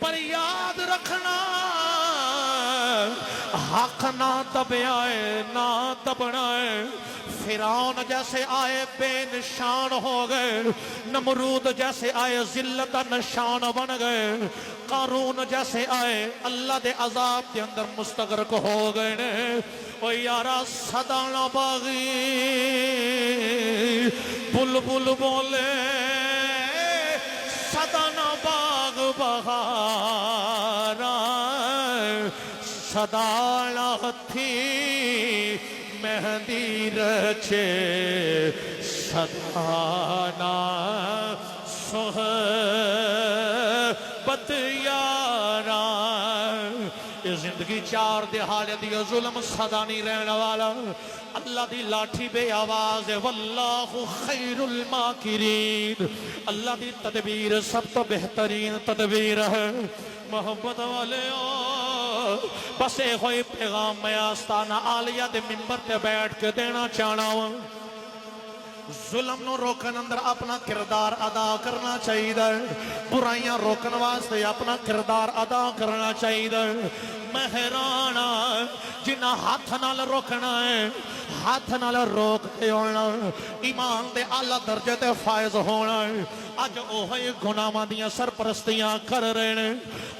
پر یاد رکھنا حق نہ دبیا ہے نہ دبنا ہے فرعون جیسے آئے بے نشان ہو گئے نمرود جیسے آئے ذلت نشان بن گئے قارون جیسے آئے اللہ دے عذاب کے اندر مستغرق ہو گئے نے او یارا صدا نہ باغی بلبل بولے صدا نہ باغ بہارا صدا نہ تھی مہندی رچے صدا نہ صحبت یارا یہ زندگی چار دہاڑے دی ظلم صدا نہیں رہنے والا اللہ دی لاٹھی بے آواز ہے واللہ خیر الماکرین اللہ دی تدبیر سب تو بہترین تدبیر ہے محبت والے بس ایک ہوئی پیغام میں آستانہ عالیہ دے منبر تے بیٹھ کے دینا چاہنا ہوں ظلم نو روکن اندر اپنا کردار ادا کرنا چاہیے برائیاں روکن واسطے اپنا کردار ادا کرنا چاہیے مہرانا جنہ ہاتھ نال روکنا ہے ہاتھ نال روک کے ہونا ایمان دے اعلیٰ درجے تے فائز ہونا اج اوہی گناہاں دیاں سرپرستیاں کر رہے ہیں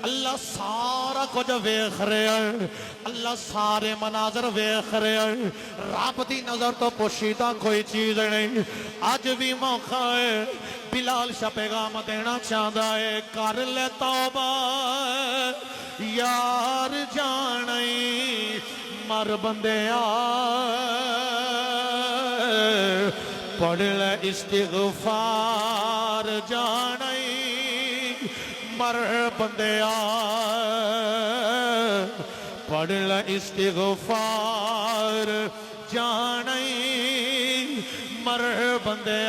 اللہ سارا کچھ ویکھ رہا ہے اللہ سارے مناظر ویکھ رہا ہے رب دی نظر تو پوشیدہ کوئی چیز نہیں آج بھی موقع ہے بلال شاہ پیغام دینا چاہتا ہے کر لے توبہ یار جانی مر بندے پڑھ لے استغفار جانی مر بندے پڑھ لے استغفار جانی مر بندے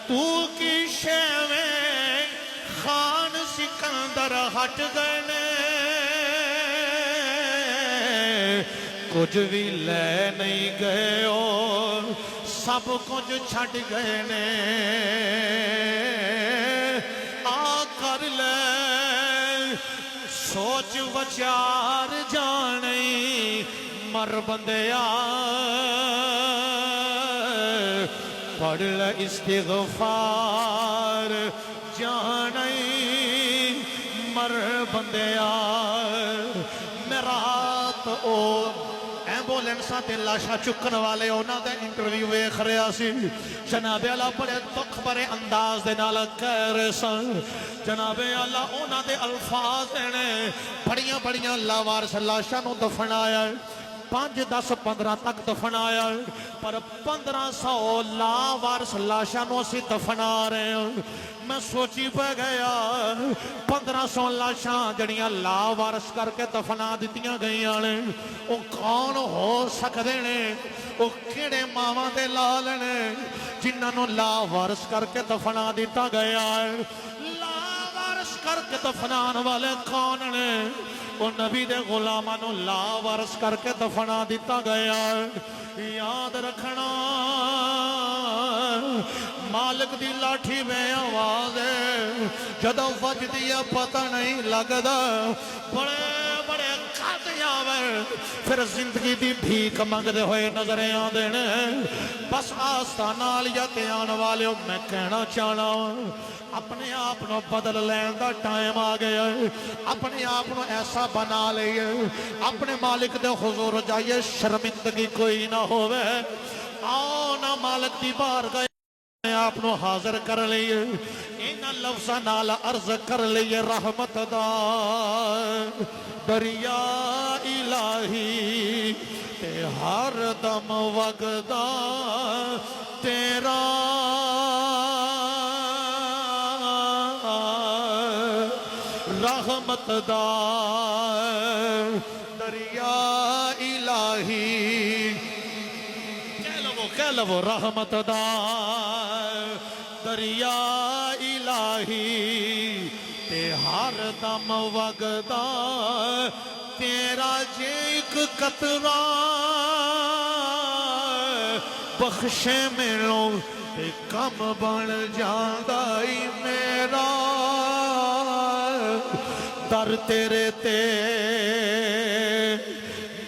تو کی شیویں خان سکندر ہٹ گئے کچھ بھی لے نہیں گئے ہو سب کچھ چھٹ گئے نے آ کر لے سوچ وچار جانے مر بندیا پڑھ لے استغفار جانے مر بندیا میرا رات او ایمبولینساں تے لاشاں چکن والے انہاں دا انٹرویو ویکھ رہا سی جناب اللہ بڑے دکھ بھرے انداز دے نال کہہ رہے سن جناب اللہ انہاں دے الفاظ نے بڑیاں بڑیاں لاوارث لاشاں نو دفنایا 5 10 15 تک دفنایا پر 1500 لاوارث لاشاں نو اسی دفنا رہے ہیں میں سوچی پہ گیا 1500 لاشاں جڑیاں لاوارث کر کے دفنا دیتیاں گئیاں نے وہ کون ہو سکتے نے وہ کیڑے ماواں دے لال نے جنہاں نو لاوارث کر کے دفنا دیتا گیا ہے لاوارث کر کے دفنان والے کون نے وہ نبی دے غلاماں نو لاوارث کر کے دفنا دیتا گیا ہے یاد رکھنا مالک دی لاٹھی میں آواز ہے جدو وجدی پتہ نہیں لگدا بڑے بڑے قاتیاور پھر زندگی دی بھیک منگدے ہوئے نظریں آدھے نے بس آستانہ عالیہ تے آن والے میں کہنا چاہنا اپنے آپ نو بدل لین دا ٹائم آ گیا ہے اپنے آپ نو ایسا بنا لئے اپنے مالک دے حضور جائیے شرمندگی کوئی نہ ہوئے آؤ نہ مالک دی بار گئے آپ نو حاضر کر لئے انہ لفظہ نالا عرض کر لئے رحمت دا دریا الہی تے ہر دم وگدا تیرا رحمت دا دریا الہی کہہ لو رحمت دا دریا الہی تے ہر دم وگدا تیرا جے ایک قطرہ بخشے میروں تے کم بن جاندائی میرا در تیرے تے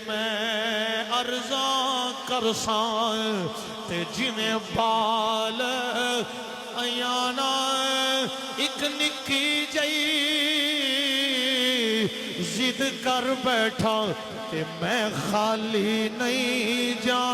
میں عرضاں کرساں تے جویں بال ایانا ایک نکی جئی ضد کر بیٹھا تے میں خالی نہیں جانا